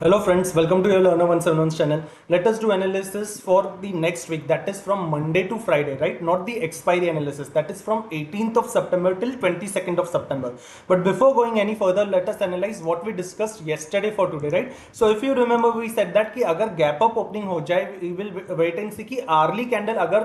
Hello friends, welcome to your Learner 171 channel. Let us do analysis for the next week, that is from Monday to Friday, right? Not the expiry analysis, that is from 18th of September till 22nd of September. But before going any further, let us analyze what we discussed yesterday for today, right? So if you remember, we said that कि अगर gap up opening हो जाए, we will wait and see कि early candle अगर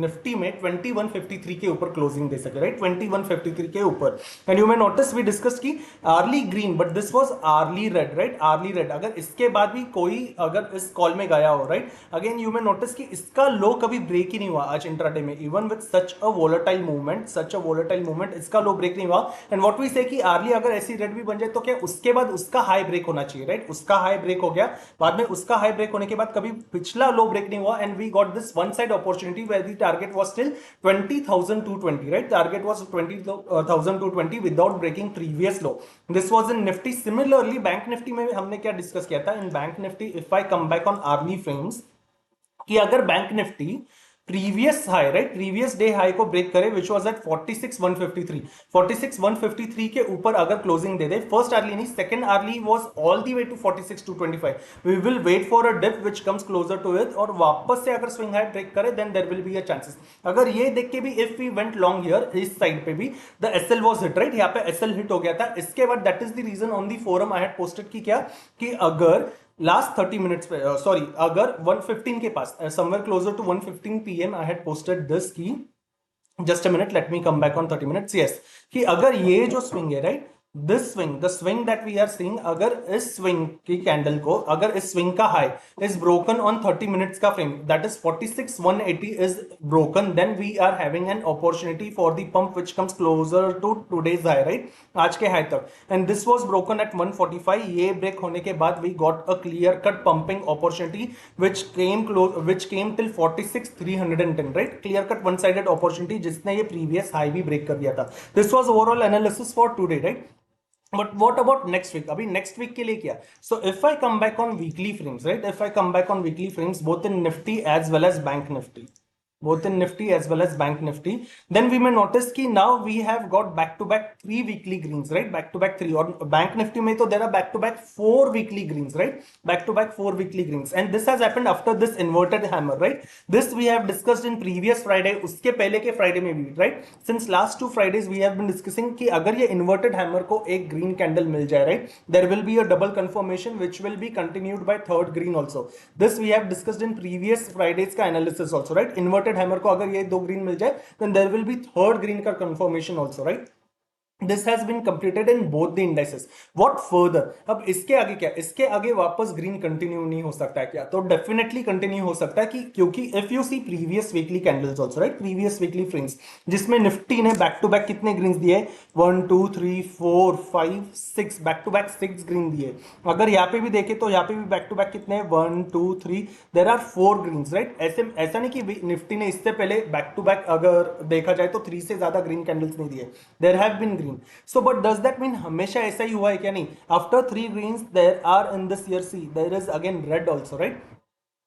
Nifty में 2153 के ऊपर closing दे सके, right? 2153 के ऊपर. And you may notice we discussed कि early green, but this was early red, right? Early red. अगर इसके बाद भी कोई अगर इस कॉल में गया हो, right, again you may notice कि इसका लो कभी ब्रेक ही नहीं हुआ आज इंट्राडे में, even with such a volatile movement इसका लो ब्रेक नहीं हुआ. एंड व्हाट वी से कि आर्ली अगर ऐसी रेड भी बन जाए तो क्या उसके बाद उसका हाई ब्रेक होना चाहिए, राइट? उसका हाई ब्रेक हो गया, बाद में उसका हाई ब्रेक होने के बाद कभी पिछला लो ब्रेक नहीं हुआ. And we got this one side opportunity where the target was still 20,220, right? Target was 20,220 without breaking previous low. This was in Nifty. Similarly bank Nifty में हमने क्या डिस्कस किया था in bank Nifty, if I come back on early frames, कि अगर bank Nifty previous high, right, previous day high को break करे which was at 46,153 के ऊपर अगर क्लोजिंग दे दे, फर्स्ट आर्ली नहीं, second hourly was all the way to 46,225. We will wait for a dip which comes closer to it, और वापस से अगर स्विंग हाई ब्रेक करे then there will be a chances. अगर ये देख के भी if we went long here, इस साइड पे भी the SL was hit, right, यहाँ पे एसएल हिट हो गया था. इसके बाद that is the reason on the forum I had posted कि क्या, कि अगर लास्ट 30 मिनट्स पे, सॉरी, अगर 115 के पास, somewhere closer to 115 PM I had posted this की, just a minute, let me come back on 30 minutes. Yes, कि अगर ये जो स्विंग है, right, this swing, the swing that we are seeing, अगर इस स्विंग की कैंडल को, अगर इस स्विंग का high is broken on 30 minutes का frame, that is 46,180 is broken, then we are having an opportunity for the pump which comes closer to today's high, right, आज के हाई तक. And this was broken at 145. ये break होने के बाद we got a clear cut pumping opportunity which came till 46,310, right? Clear cut one sided opportunity जिसने ये previous high भी break कर दिया था. This was overall analysis for today, right? But what about next week? अभी next week के लिए क्या? So if I come back on weekly frames, right? If I come back on weekly frames, both in Nifty as well as Bank Nifty, both in Nifty as well as Bank Nifty, then we may notice कि now we have got back to back 3 weekly greens, right? Back to back 3. और Bank Nifty में तो there are back to back 4 weekly greens, right? Back to back 4 weekly greens, and this has happened after this inverted hammer, right? This we have discussed in previous Friday, उसके पहले के Friday में भी, right? Since last 2 Fridays we have been discussing कि अगर ये inverted hammer को एक green candle मिल जाए, right? There will be a double confirmation which will be continued by third green also. This we have discussed in previous Fridays का analysis also, right? Inverted hammer को अगर ये दो green मिल जाए then there will be third green का confirmation also, right? This has been completed in both the indices. What further? अब इसके आगे क्या, इसके आगे वापस ग्रीन कंटिन्यू नहीं हो सकता है क्या? तो डेफिनेटली कंटिन्यू हो सकता है, कि क्योंकि if you see previous weekly candles also, right, previous weekly frames जिसमें निफ्टी ने बैक टू बैक कितने ग्रीन्स दिए, 1 2 3 4 5 6, बैक टू बैक 6 ग्रीन दिए. अगर यहाँ पे भी देखे तो यहाँ पे भी बैक टू बैक कितने, 1 2 3, देयर आर 4 ग्रीन्स, राइट? ऐसे ऐसा नहीं कि निफ्टी ने इससे पहले बैक टू बैक अगर देखा जाए तो 3 से ज्यादा ग्रीन कैंडल्स नहीं दिए. There have been green. So but does that mean हमेशा ऐसा ही हुआ है क्या? नहीं. After 3 greens there are in this year, see, there is again red also, right?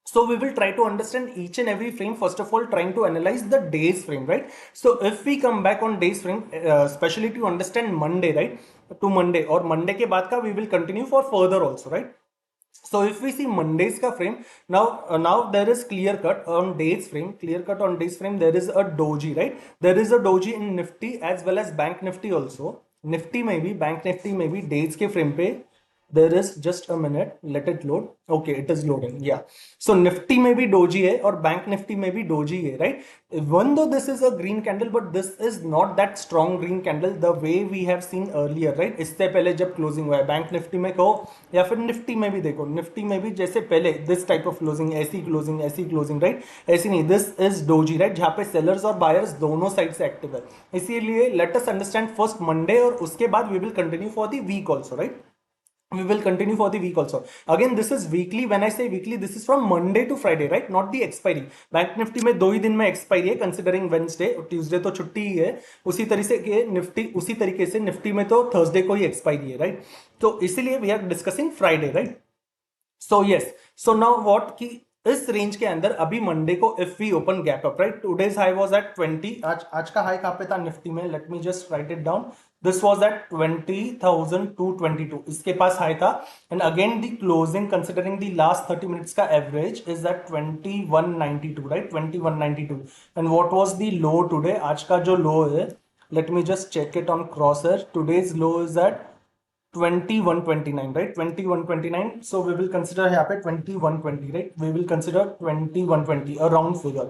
So we will try to understand each and every frame, first of all trying to analyze the days frame, right? So if we come back on days frame, especially to understand Monday, right, to Monday, और Monday के बाद का we will continue for further also, right? So if we see Monday's ka frame, now there is clear cut on days frame, there is a doji, right? There is a doji in Nifty as well as Bank Nifty also. Nifty में भी, Bank Nifty में भी days के frame पे there is, just a minute, let it load. Okay, it is loading. Yeah, so Nifty में भी doji है और Bank Nifty में भी doji है, right? Even though this is a green candle, but this is not that strong green candle the way we have seen earlier, right? इससे पहले जब closing हुआ है Bank Nifty में कहो या फिर Nifty में भी देखो, Nifty में भी जैसे पहले this type of closing, ऐसी closing, right? ऐसी नहीं, this is doji, right? जहाँ पे sellers और buyers दोनों साइड से एक्टिव है. इसीलिए let us understand first Monday, और उसके बाद we will continue for the week also, right? We will continue for the week also. Again, this is weekly. When I say weekly, this is from Monday to Friday, right? Not the expiry. Bank Nifty में 2 ही दिन में expiry है, considering Wednesday, Tuesday तो छुट्टी ही है. उसी तरीके से Nifty में तो Thursday को ही expiry है, right? तो इसीलिए we are discussing Friday, right? So yes. So now what कि इस रेंज के अंदर अभी मंडे को if we open gap up, right, today's high was at 20. आज का हाई कहां पे था निफ्टी में? Let me just write it down. This was at 20,222, इसके पास हाई था. And again the closing considering the last 30 minutes का average is at 2192, right, 2192. And what was the low today, आज का जो लो है, let me just check it on क्रॉसर. Today's low is at 2129, right, 2129. So we will consider यहाँ पे 2120, right, we will consider 2120 a round figure.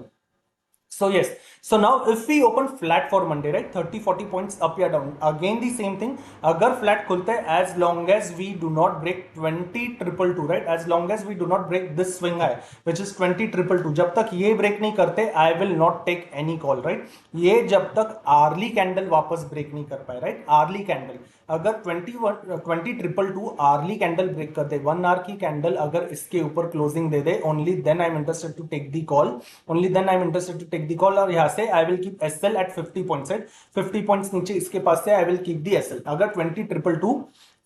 So yes, so now if we open flat for Monday, right, 30-40 points up या down, again the same thing. अगर flat खुलता है, as long as we do not break 20,222, right, as long as we do not break this swing high which is 20,222, जब तक ये break नहीं करते, I will not take any call, right. ये जब तक अर्ली कैंडल वापस ब्रेक नहीं कर पाए, राइट, अर्ली कैंडल अगर 20,222 अर्ली कैंडल ब्रेक कर दे, 1 आवर की कैंडल अगर इसके ऊपर क्लोजिंग दे दे, only then I am interested to take the call, only then I am interested to take the call. और यहां से I will keep SL at 50 points, 50 points नीचे इसके पास से I will keep the SL. अगर 20,222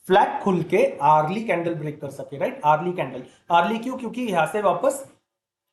फ्लैट खुल के अर्ली कैंडल ब्रेक कर सके, राइट, अर्ली कैंडल, अर्ली क्यों, क्योंकि यहां से वापस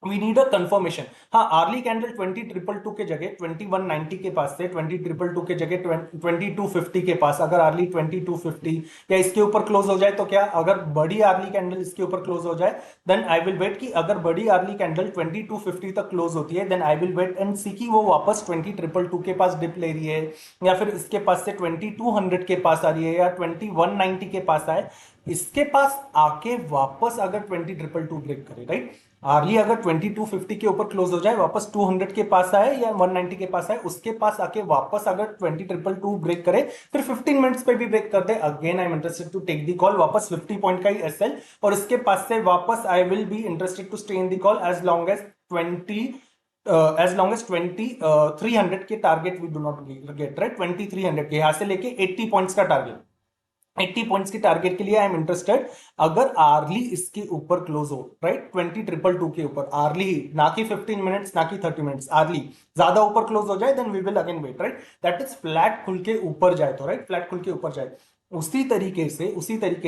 वी नीड अ कंफर्मेशन. हाँ, अर्ली कैंडल 20,222 के जगह 2190 के पास से 20,222 के जगह 2250 के पास अगर अर्ली 2250 या इसके ऊपर क्लोज हो जाए तो क्या, अगर बड़ी अर्ली कैंडल इसके ऊपर क्लोज हो जाए, देन आई विल वेट कि अगर बड़ी अर्ली कैंडल 2250 तक क्लोज होती है, then I will wait and see कि वो वापस 20,222 के पास डिप ले रही है या फिर इसके पास से 2200 के पास आ रही है या 2190 के पास आए, इसके पास आके वापस अगर 20,222 ब्रेक करे, राइट, अर्ली अगर 2250 के ऊपर क्लोज हो जाए, वापस 200 के पास आए या 190 के पास आए, उसके पास आके वापस अगर 20,222 ब्रेक करे, फिर 15 मिनट्स पे भी ब्रेक कर दे, again I am interested to take the call, वापस 50 पॉइंट का ही एसएल, और इसके पास से वापस I will be interested to stay in the call as long as 300 के target we do not get, right, 2300 के यहां से लेके 80 पॉइंट्स का टारगेट, 80 पॉइंट्स की टारगेट के लिए आई एम इंटरेस्टेड. अगर आर्ली इसके ऊपर क्लोज हो, राइट, 20,222 के ऊपर आर्ली, ना कि 15 मिनट्स ना कि 30 मिनट्स, आर्ली ज्यादा ऊपर क्लोज हो जाए, then we will again wait, right, that is flat खुल के ऊपर जाए तो, राइट, फ्लैट खुल के ऊपर जाए. उसी तरीके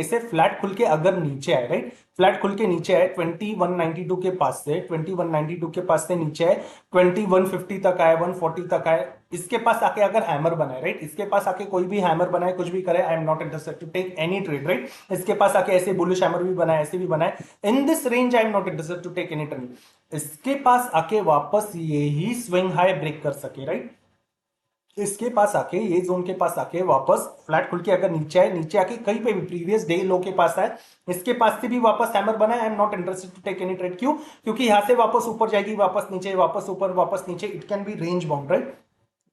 से फ्लैट खुल के अगर नीचे आए, राइट, फ्लैट खुल के नीचे आए 2192 के पास से, 2192 के पास से नीचे आए 2150 तक आए, 140 तक आए, इसके पास आके अगर हैमर बनाए, राइट, इसके पास आके कोई भी हैमर बनाए, कुछ भी करे, I am not interested to take any trade, right. इसके पास आके ऐसे बुलिश हैमर भी बनाए, ऐसे भी बनाए, in this range I am not interested to take any trade. इसके पास आके वापस यही स्विंग हाई ब्रेक कर सके, राइट, इसके पास आके, ये जोन के पास आके वापस फ्लैट खुल के अगर नीचे आए, नीचे आके कहीं पे भी प्रीवियस डे लो के पास आए, इसके पास से भी वापस हैमर बना, I am not interested to take any trade. क्यों, क्योंकि यहां से वापस ऊपर जाएगी, वापस नीचे, वापस ऊपर, वापस नीचे, it can be range bound, right.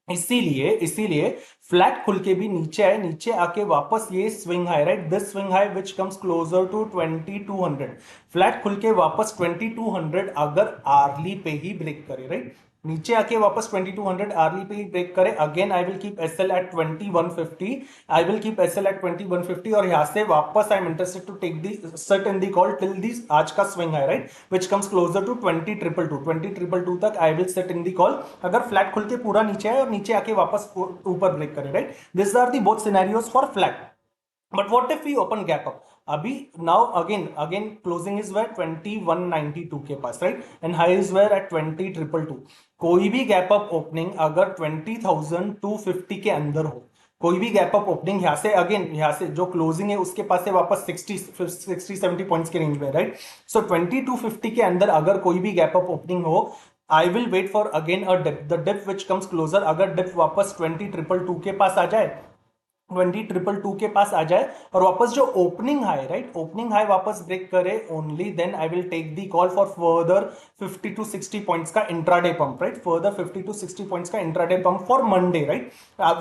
इसीलिए फ्लैट खुल के भी नीचे आए, नीचे आके वापस ये swing high, right, this swing high which comes closer to 2200, flat खुल के वापस 2200 अगर आर्ली पे ही ब्रेक करे, राइट, नीचे आके वापस 2200 अर्ली पे ही ब्रेक करे, again I will keep SL at 2150, I will keep SL at 2150, और यहां से वापस I am interested to take the set in the call till this आज का स्विंग है, right, which comes closer to 20,222 तक I will set in the call, अगर flat खुल के पूरा नीचे है और नीचे आके वापस ऊपर ब्रेक करे, right. This are the both scenarios for flat. But what if we open gap up? अभी now again closing is where 2192 के पास, right, and high is where at 20,222. कोई भी गैप अप ओपनिंग अगर 20,250 के अंदर हो, कोई भी गैप अप ओपनिंग यहाँ से, अगेन यहाँ से जो क्लोजिंग है उसके पास से वापस 60-70 पॉइंट्स के रेंज में, राइट. सो 2250 के अंदर अगर कोई भी गैप अप ओपनिंग हो, I will wait for again a dip, the dip which comes closer, अगर डिप वापस 20,222 के पास आ जाए, 20,222 के पास आ जाए और वापस जो opening high, right, opening high वापस ब्रेक करे, only then I will take the call for further 50 to 60 points का intraday pump, right, further 50 to 60 points का intraday pump for Monday, right.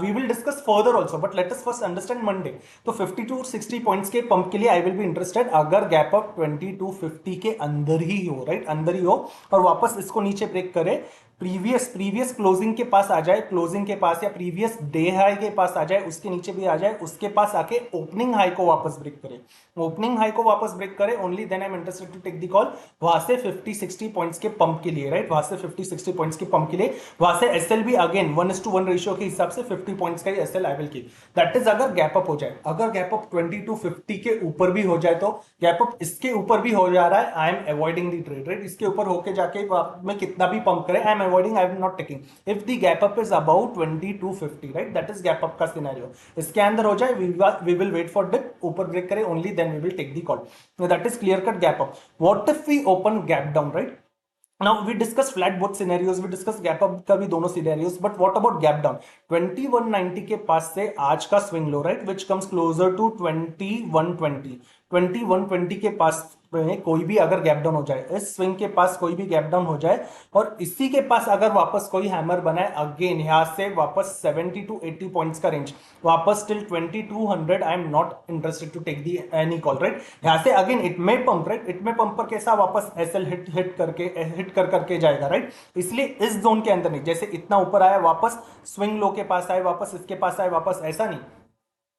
We will discuss further also, but let us first understand Monday. तो 50 to 60 points के pump के लिए I will be interested अगर gap up 2250 के अंदर ही हो, right, अंदर ही हो, और वापस इसको नीचे ब्रेक करे, प्रीवियस क्लोजिंग के पास आ जाए, क्लोजिंग के पास या प्रीवियस डे हाई के पास आ जाए, उसके नीचे भी आ जाए, उसके पास आके ओपनिंग हाई को वापस ब्रेक करे, ओपनिंग हाई को वापस ब्रेक करे, only then I am interested to take the call, वहां से 50-60 पॉइंट्स के पंप के लिए, राइट, वहां से 50-60 पॉइंट्स के पंप के लिए, वहां से एसएल भी अगेन 1:1 रेशियो के हिसाब से 50 पॉइंट्स का ही SL I will keep. That is अगर गैप अप हो जाए. अगर गैप अप 2250 के ऊपर भी हो जाए, तो गैप अप इसके ऊपर भी हो जा रहा है, I am avoiding the trade, right, इसके ऊपर होके जाके मैं कितना भी पंप करे, I am avoiding, I am not taking. If the gap up is about 2250, right, that is gap up का सिनेरियो. इसके अंदर हो जाए, we will wait for dip, ऊपर ब्रेक करे only then we will take the call. That is clear cut gap up. What if we open gap down, right? Now we discuss flat both scenarios, we discuss gap up का भी दोनों scenarios, but what about gap down? 2190 के पास से आज का swing low, right, which comes closer to 2120. 2120 के पास में कोई भी अगर गैप डाउन हो जाए, इस स्विंग के पास कोई भी गैप डाउन हो जाए और इसी के पास अगर वापस कोई हैमर बनाए अगेन यहां से वापस 70 to 80 पॉइंट्स का रेंज, वापस till 2200, I am not interested to take the any call, right? यहां से again it may pump, right, it may pump पर कैसा वापस एसएल हिट करके जाएगा, राइट? इसलिए इस जोन के अंदर नहीं, जैसे इतना ऊपर आया वापस स्विंग लो के पास आए, वापस इसके पास आए, वापस ऐसा नहीं.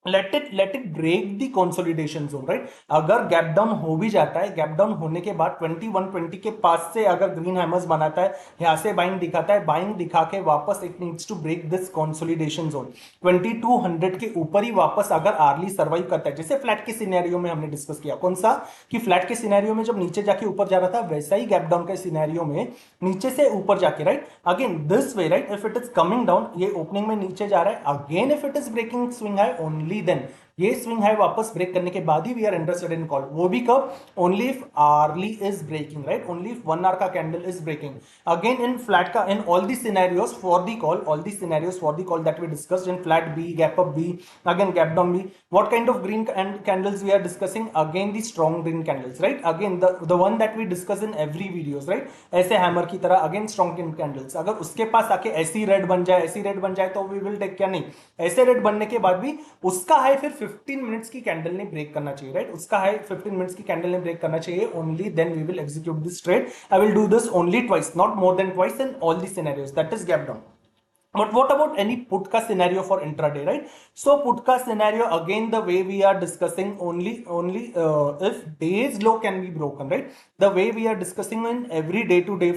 Let it break the consolidation zone, right? अगर गैप डाउन हो भी जाता है, गैप डाउन होने के बाद 2120 के पास से अगर ग्रीन हैमर्स बनाता है, यहां से बाइंग दिखाता है, बाइंग दिखा के वापस it needs to break this consolidation zone. 2200 के ऊपर ही वापस अगर आर्ली सर्वाइव करता है, जैसे फ्लैट के सिनेरियो में हमने डिस्कस किया, कौन सा, कि फ्लैट के सिनेरियो में जब नीचे जाके ऊपर जा रहा था, वैसा ही गैप डाउन के सिनेरियो में नीचे से ऊपर जाके, right, again this way, right, if it is coming down, ये ओपनिंग में नीचे जा रहा है, again if it is breaking swing high only then, ये स्विंग हाई वापस ब्रेक करने के बाद ही we are interested in call. वो भी कब? Only if early is breaking, right, only if 1 hour का candle is breaking. Again in flat का, in all the scenarios for the call, all the scenarios for the call that we discussed in flat बी, gap up बी, again gap down बी, what kind of green candles we are discussing? Again the strong green candles, right, again the one that we discuss in every videos, right, ऐसे hammer की तरह, again strong green candles. अगर उसके पास आके ऐसी red बन जाए, ऐसी रेड बन जाए तो वी विल टेक, क्या नहीं, ऐसे रेड बनने के बाद भी उसका हाई फिर 15 मिनट्स की कैंडल ने ब्रेक करना चाहिए, राइट, उसका हाई 15 मिनट्स की कैंडल ने ब्रेक करना चाहिए, only then we will execute this trade. I will do this only twice, not more than twice in all the scenarios, that is gap down. But what about any put ka scenario for intraday, right? So put ka scenario, again the way we are discussing, only if days low can be broken, right? The way we are discussing in every day to day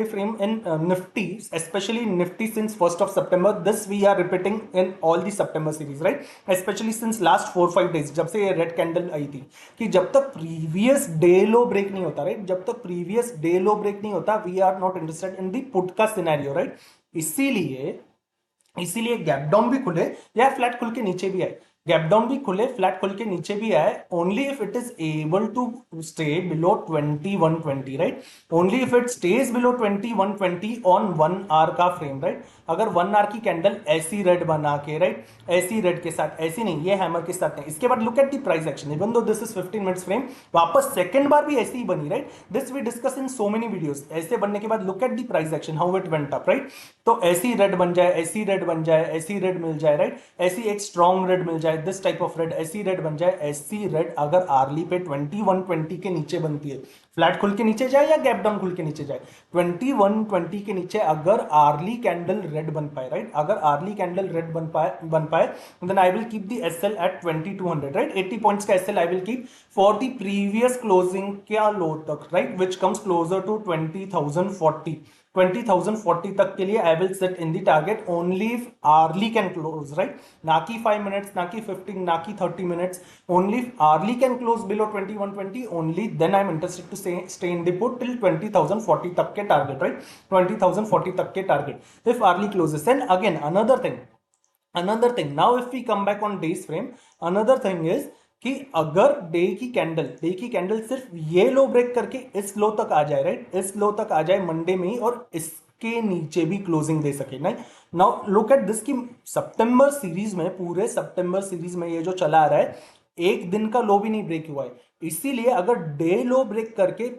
frame in Nifty, especially Nifty since 1st of September, this we are repeating in all the September series, right? Especially since last 4-5 days, जब से ये red candle आई थी, कि जब तक previous day low break नहीं होता, right, जब तक previous day low break नहीं होता, we are not interested in the put का scenario, right? इसीलिए गैप डाउन भी खुले या फ्लैट खुल के नीचे भी आए, गैप डाउन भी खुले, फ्लैट खुल के नीचे भी आए, only if it is able to stay below 2120, right, only if it stays below 2120 on 1 hour का फ्रेम, राइट. अगर 1 आवर की कैंडल ऐसी रेड बना के, राइट, ऐसी रेड के साथ, ऐसी नहीं, ये हैमर के साथ नहीं, इसके बाद look at the price action, even though this is 15 minutes frame, वापस सेकंड बार भी ऐसी ही बनी, right. This we discuss in so many videos. ऐसे बनने के बाद look at the price action, how it went up, right. तो ऐसी रेड बन जाए, ऐसी रेड बन जाए, ऐसी रेड मिल जाए, राइट, ऐसी एक स्ट्रॉन्ग रेड मिल जाए, दिस टाइप ऑफ रेड, ऐसी रेड बन जाए, ऐसी रेड अगर आर्ली पे 2120 के नीचे बनती है, फ्लैट खुल के नीचे जाए या गैप डाउन खुल के नीचे जाए, 2120 के नीचे अगर आर्ली कैंडल रेड बन पाए, राइट, अगर आर्ली कैंडल रेड बन पाए, then I will keep the SL at 2200, right, 80 points का SL I will keep for the previous closing क्या लो तक, right, which comes closer to 20,040 तक के लिए I will set in the target, only if early can close, right, ना कि 5 minutes, ना कि 15, ना कि 30 minutes, only if early can close below 2120, only then I am interested to stay in the put till 20,040 तक के target, right, 20,040 तक के target if hourly closes. And again another thing, now if we come back on days frame, another thing is कि अगर day की candle सिर्फ ये लो break करके इस लो तक आ जाए, राइट, इस लो तक आ जाए मंडे में ही और इसके नीचे भी क्लोजिंग दे सके, नहीं. नाउ लुक एट दिस, की सितंबर सीरीज में, पूरे सितंबर सीरीज में ये जो चला आ रहा है, एक दिन का लो भी नहीं ब्रेक हुआ है. इसीलिए अगर डे लो ब्रेक करके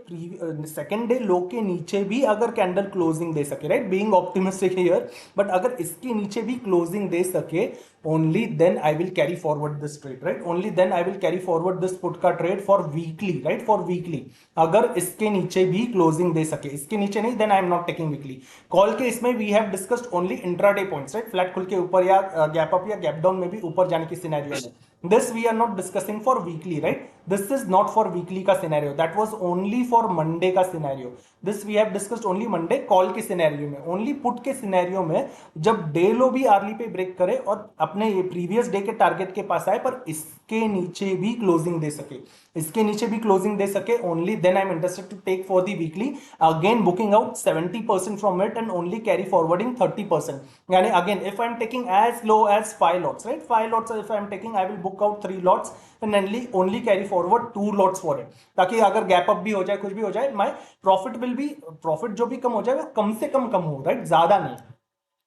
सेकेंड डे लो के नीचे भी अगर कैंडल क्लोजिंग दे सके, right, being optimistic here, but अगर इसके नीचे भी क्लोजिंग दे सके, only then I will carry forward this trade, right, only then I will carry forward this put का trade for weekly, right, for weekly. अगर इसके नीचे भी closing दे सके, इसके नीचे नहीं, then I am not taking weekly call के. इसमें we have discussed only intraday points, right, flat खुल के ऊपर या गैप अप या गैप डाउन में भी ऊपर जाने की सिनेरियो है. This we are not discussing for weekly, right, this is not for weekly का scenario, that was only for Monday का scenario, this we have discussed only Monday call के सिनेरियो में। ओनली पुट के scenario में जब day लो भी early पे break करे और अपने प्रीवियस डे के टारगेट के पास आए पर इसके नीचे भी क्लोजिंग दे सके, इसके नीचे भी क्लोजिंग दे सके, only then I am interested to take for the weekly, again booking out 70% from it and only carry forwarding 30%, यानी अगेन if I am taking as low as 5 lots, right, 5 lots if I am taking, I will book out 3 lots and only carry forward 2 lots for it, ताकि अगर gap up भी हो जाए कुछ भी हो जाए, my profit will be, profit जो भी कम हो जाए वो कम से कम हो, राइट, ज्यादा नहीं।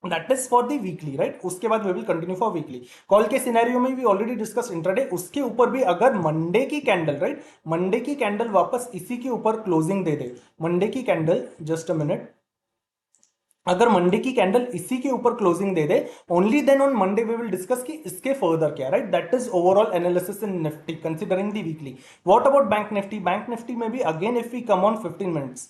That is for the weekly, right. उसके बाद we will continue for weekly. Call के सिनेरियो में भी ऑलरेडी डिस्कस इंट्राडे, उसके ऊपर भी अगर मंडे की कैंडल, राइट, मंडे की कैंडल वापस इसी के ऊपर क्लोजिंग दे दे, मंडे की कैंडल, जस्ट अ मिनट, अगर मंडे की कैंडल इसी के ऊपर क्लोजिंग दे दे, only then on Monday we will discuss कि इसके फर्दर क्या, right, that is overall analysis in Nifty considering the weekly. What about bank Nifty? Bank Nifty में भी again if we come on 15 minutes,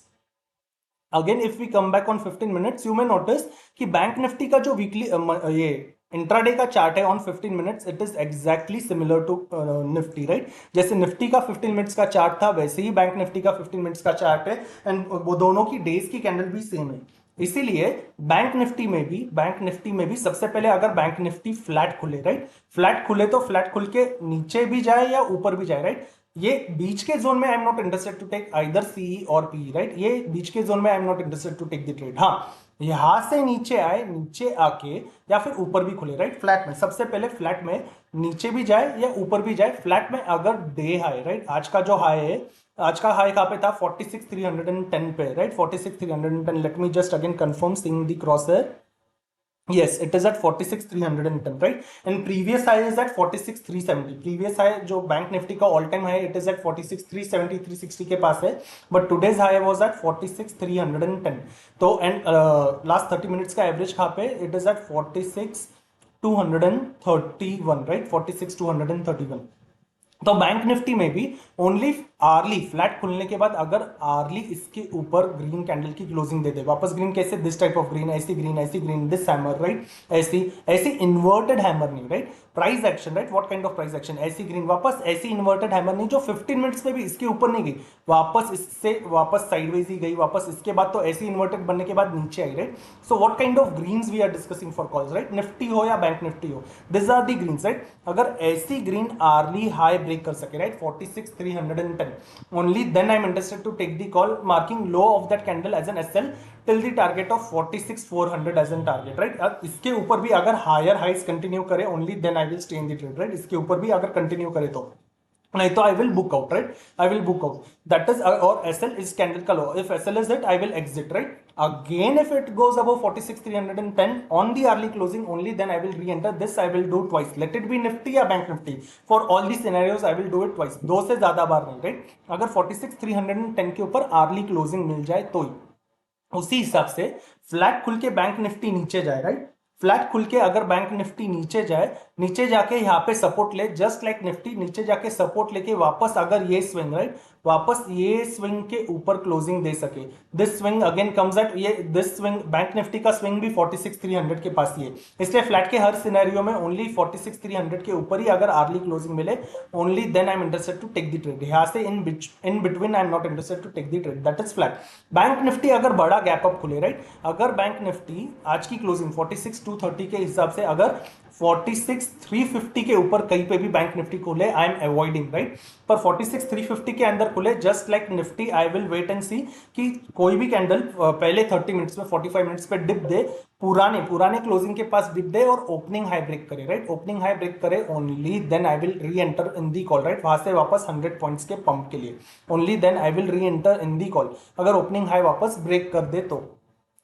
again if we come back on 15 minutes, you may notice कि bank Nifty का जो weekly ये intraday का chart है on 15 minutes, it is exactly similar to Nifty, right. जैसे Nifty का 15 minutes का chart था वैसे ही बैंक निफ्टी का 15 मिनट्स का चार्ट है, एंड वो दोनों की डेज की कैंडल भी सेम है। इसीलिए बैंक निफ्टी में भी सबसे पहले अगर बैंक निफ्टी फ्लैट खुले, राइट, फ्लैट खुले तो फ्लैट खुल के नीचे भी जाए या ऊपर भी जाए, राइट, ये बीच के जोन में I am not interested to take either C और पी, राइट, ये बीच के जोन में I am not interested to take the trade. हाँ, यहां से नीचे आए, नीचे आके या फिर ऊपर भी खुले, राइट, फ्लैट में सबसे पहले फ्लैट में नीचे भी जाए या ऊपर भी जाए, फ्लैट में अगर डे हाई, राइट, आज का जो हाई है, आज का हाई कहां पे था, 46,310 पे, right, 46,310, late me just again confirm seeing the क्रॉसर, yes it is at 46,310, right, and previous high is at 46,370, previous high जो बैंक निफ्टी का all time high, it is at 46,370 360 के पास है, but today's high was at 46,310, तो and last 30 minutes का average कहाँ पे, it is at 46,231, right, 46,231। तो bank Nifty में भी ओनली आर्ली फ्लैट खुलने के बाद अगर आर्ली इसके ऊपर ग्रीन कैंडल की क्लोजिंग दे दे, वापस ग्रीन कैसे, दिस टाइप ऑफ ग्रीन, ऐसी ग्रीन, दिस हैमर, राइट, ऐसी इन्वर्टेड हैमर नहीं, right, price action, right, what kind of price action, ऐसी ग्रीन, वापस ऐसी इन्वर्टेड हैमर नहीं जो 15 मिनट्स में भी इसके ऊपर नहीं गई, वापस इससे वापस साइडवेज ही गई, वापस इसके बाद तो ऐसी इन्वर्टेड बनने के बाद नीचे आई, right. So what kind of greens we are discussing for calls, right, Nifty हो या बैंक निफ्टी हो, this are the greens, right. अगर ऐसी ग्रीन आर्ली हाई ब्रेक कर सके, right, 46,310, only then I am interested to take the call, marking low of that candle as an SL till the target of 46,400 as an target, right. इसके ऊपर भी अगर higher हाइस continue करे, only then I will stay in the trade, right, इसके ऊपर भी अगर कंटिन्यू करे तो, नहीं तो I will book out, right, I will book out, that is, और एसएल इज कैंडल का low, if SL is it I will exit, right. Again, if it goes above 46,310 on the early closing, only then I will re-enter. This I will do twice. Let it be Nifty या Bank Nifty. For all these scenarios, I will do it twice. दो से ज्यादा बार नहीं, right? अगर 46,310 के ऊपर early closing मिल जाए तो ही, उसी हिसाब से फ्लैट खुल के बैंक निफ्टी नीचे जाए, राइट, फ्लैट खुल के अगर बैंक निफ्टी नीचे जाए, नीचे जाके यहाँ पे सपोर्ट ले, जस्ट लाइक निफ्टी नीचे जाके सपोर्ट लेके वापस अगर ये स्विंग, राइट, वापस ये स्विंग के ऊपर क्लोजिंग दे सके, this swing again comes at, ये दिस स्विंग बैंक निफ्टी का स्विंग भी 46,300 के पास ही है, इसलिए फ्लैट के हर सिनेरियो में ओनली 46,300 के ऊपर ही अगर आर्ली क्लोजिंग मिले, only then I am interested to take the trade, यहाँ से in between I am not interested to take the trade, that is flat. Bank Nifty अगर बड़ा गैप अप खुले, राइट, अगर बैंक निफ्टी आज की closing 46,230 के हिसाब से अगर 46,350 के ऊपर कहीं पे भी बैंक निफ्टी खुले, आई एम अवॉइडिंग, राइट, पर 46,350 के अंदर खुले, just like Nifty I will wait and see कि कोई भी कैंडल पहले 30 मिनट्स में 45 मिनट्स पे डिप दे, पुराने क्लोजिंग के पास डिप दे और ओपनिंग हाई ब्रेक करे, राइट, ओपनिंग हाई ब्रेक करे, only then I will reenter in the call, right, वहां से वापस 100 पॉइंट्स के पंप के लिए, only then I will reenter in the call, अगर ओपनिंग हाई वापस ब्रेक कर दे तो,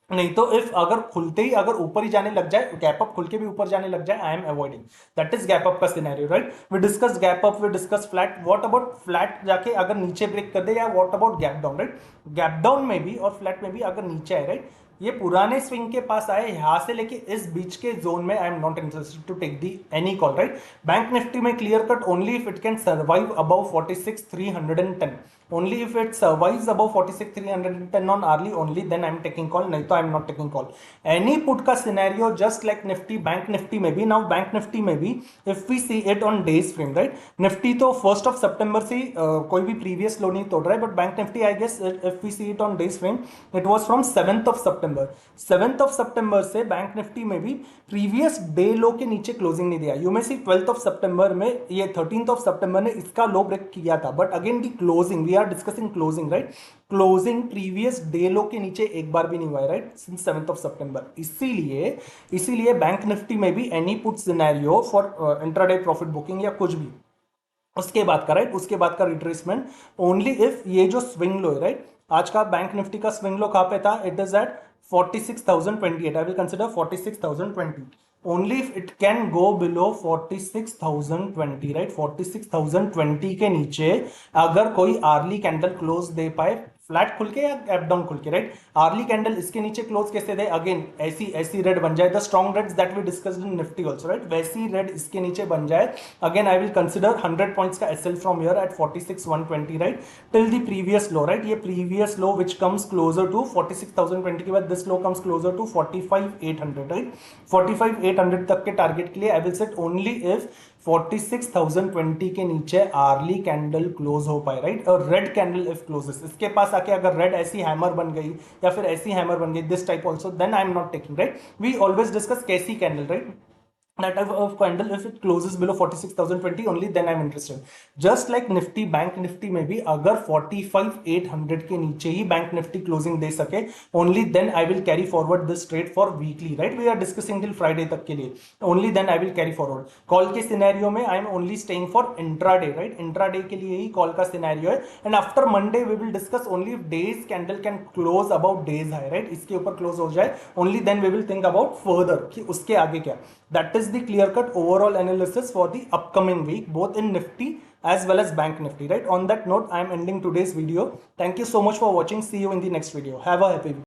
नहीं तो इफ अगर खुलते ही अगर ऊपर ही जाने लग जाए, गैप अप खुल के भी ऊपर जाने लग जाए, I am avoiding, that is gap up का scenario, right. We discuss gap up, we discuss flat, what about flat जाके अगर नीचे ब्रेक कर दे, या what about gap down, right, gap down में भी और फ्लैट में भी अगर नीचे आए, राइट, ये पुराने स्विंग के पास आए, यहां से लेके इस बीच के जोन में I am not interested to take the any call, right. Bank Nifty में clear cut only if it can survive above 46,310, only if it survives above 46,310 on hourly only, then I'm taking call, nahi to I'm not taking call. Any put ka scenario just like Nifty, Bank Nifty में भी, now Bank Nifty में भी if we see it on days frame, right, Nifty तो 1st of September से कोई भी previous low नहीं तोड़ रहा है, but Bank Nifty I guess if we see it on days frame it was from 7th of September. 7th of September से Bank Nifty में भी previous day low के नीचे closing नहीं दिया. You may see 12th of September में ये 13th of September ने इसका low break किया था, but again the closing, we are discussing closing, right, closing previous day low के नीचे एक बार भी नहीं हुआ है, right, since 7th of September. इसीलिए बैंक निफ्टी में भी any put scenario for intraday profit booking या कुछ भी उसके बाद का, राइट, उसके बाद का रिट्रेसमेंट ओनली इफ ये जो स्विंग लो है, राइट, आज का बैंक निफ्टी का स्विंग लो कहां पे था, it is at 46,028. I will consider 46,020 only if it can go below 46,020, right, 46,020 के नीचे अगर कोई आर्ली कैंडल क्लोज दे पाए, फ्लैट खुल के या गैप डाउन खुल के, राइट, आर्ली कैंडल इसके नीचे क्लोज कैसे दे, अगेन ऐसी रेड बन जाए, the strong reds that we discussed in Nifty also, right, वैसी रेड इसके नीचे बन जाए, again I will consider 100 points का SL from here at 46,120, right, till the previous low, right, ये previous low which comes closer to 46,020 के बाद this low comes closer to 45,800, right, 45,800 तक के टारगेट के लिए I will set only if 46,020 के नीचे आर्ली कैंडल क्लोज हो पाए, राइट, और रेड कैंडल इफ क्लोजेस इसके पास आके अगर रेड ऐसी हैमर बन गई या फिर ऐसी हैमर बन गई this type also, then I am not taking, right, we always discuss कैसी candle, right, that type of candle if it closes below 46,020 only then I'm interested. Just like Nifty, Bank Nifty में भी अगर 45,800 के नीचे ही Bank Nifty closing दे सके only then I will carry forward this trade for weekly, right, we are discussing till Friday तक के लिए, only then I will carry forward. Call के scenario में I am only staying for intraday, right, intraday के लिए ही call का scenario है, and after Monday we will discuss only if days candle can close above days high, right, इसके ऊपर close हो जाए only then we will think about further कि उसके आगे क्या. That is the clear cut overall analysis for the upcoming week both in Nifty as well as Bank Nifty, right. On that note I am ending today's video. Thank you so much for watching. See you in the next video. Have a happy week.